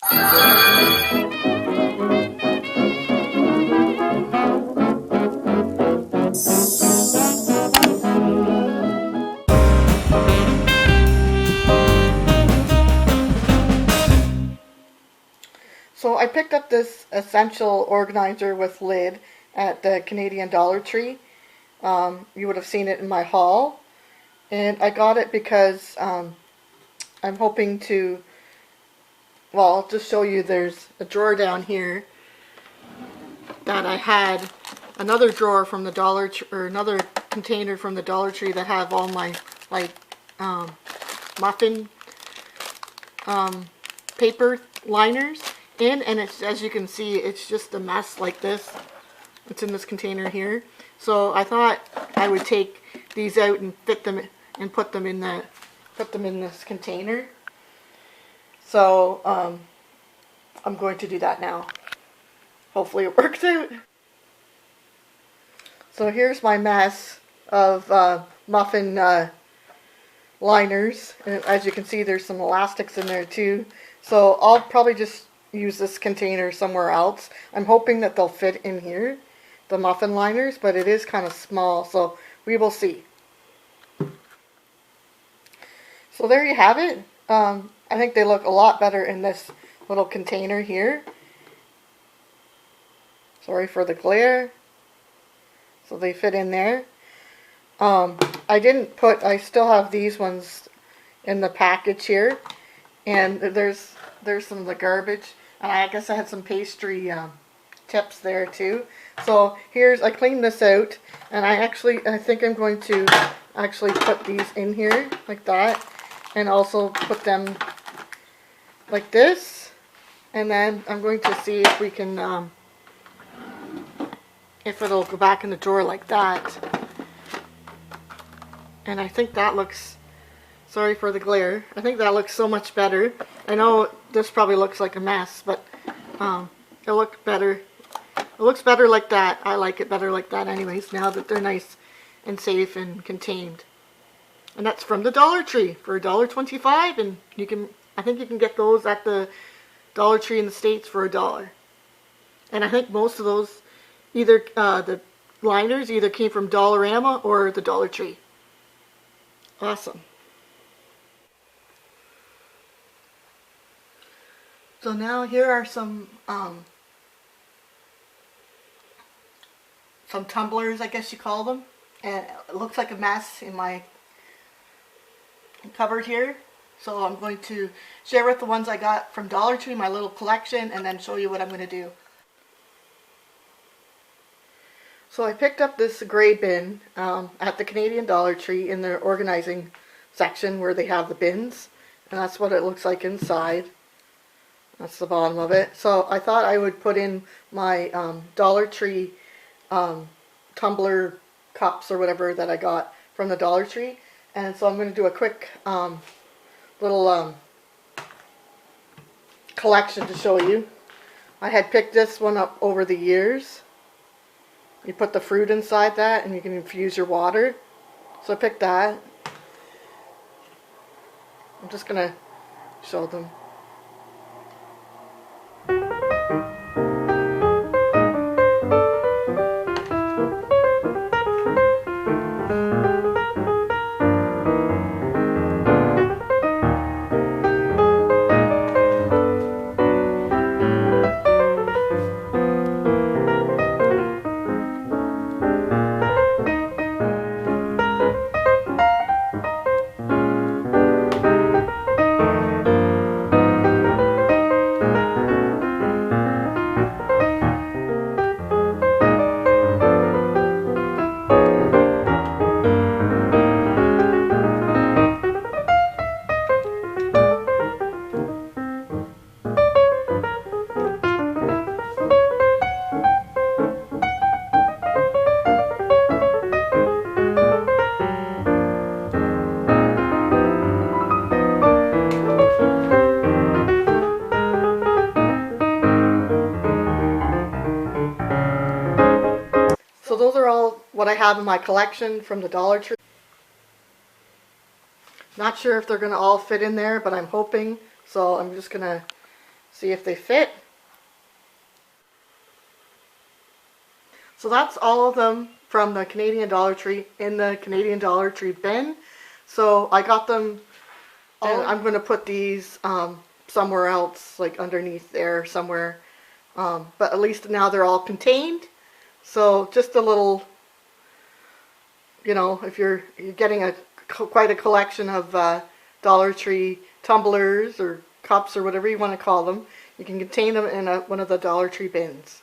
So I picked up this essential organizer with lid at the Canadian Dollar Tree. You would have seen it in my haul. And I got it because I'm hoping to, well, I'll just show you there's a drawer down here that I had another drawer from the Dollar Tree, or another container from the Dollar Tree that have all my like muffin paper liners in, and it's, as you can see, it's just a mess like this. It's in this container here. So I thought I would take these out and fit them and put them in this container. So I'm going to do that now. Hopefully it works out. So here's my mess of muffin liners. And as you can see, there's some elastics in there too. So I'll probably just use this container somewhere else. I'm hoping that they'll fit in here, the muffin liners, but it is kind of small, so we will see. So there you have it. I think they look a lot better in this little container here. Sorry for the glare. So they fit in there. I still have these ones in the package here, and there's some of the garbage, and I guess I had some pastry tips there too. So I cleaned this out, and I think I'm going to actually put these in here like that, and also put them like this, and then I'm going to see if we can if it'll go back in the drawer like that. And I think that looks, sorry for the glare, I think that looks so much better. I know this probably looks like a mess, but it looks better. It looks better like that. I like it better like that anyways, now that they're nice and safe and contained. And that's from the Dollar Tree for $1.25, and I think you can get those at the Dollar Tree in the States for $1. And I think most of those, either the liners either came from Dollarama or the Dollar Tree. Awesome. So now here are some tumblers, I guess you call them, and it looks like a mess in my cupboard here. So I'm going to share with the ones I got from Dollar Tree, my little collection, and then show you what I'm going to do. So I picked up this gray bin at the Canadian Dollar Tree in their organizing section where they have the bins, and that's what it looks like inside. That's the bottom of it. So I thought I would put in my Dollar Tree tumbler cups or whatever that I got from the Dollar Tree, and so I'm going to do a quick little collection to show you. I had picked this one up over the years. You put the fruit inside that and you can infuse your water. So I picked that. I'm just going to show them. So those are all what I have in my collection from the Dollar Tree. Not sure if they're going to all fit in there, but I'm hoping. So I'm just going to see if they fit. So that's all of them from the Canadian Dollar Tree in the Canadian Dollar Tree bin. So I got them, and I'm going to put these somewhere else, like underneath there somewhere. But at least now they're all contained. So just a little, you know, if you're getting quite a collection of Dollar Tree tumblers or cups or whatever you want to call them, you can contain them in one of the Dollar Tree bins.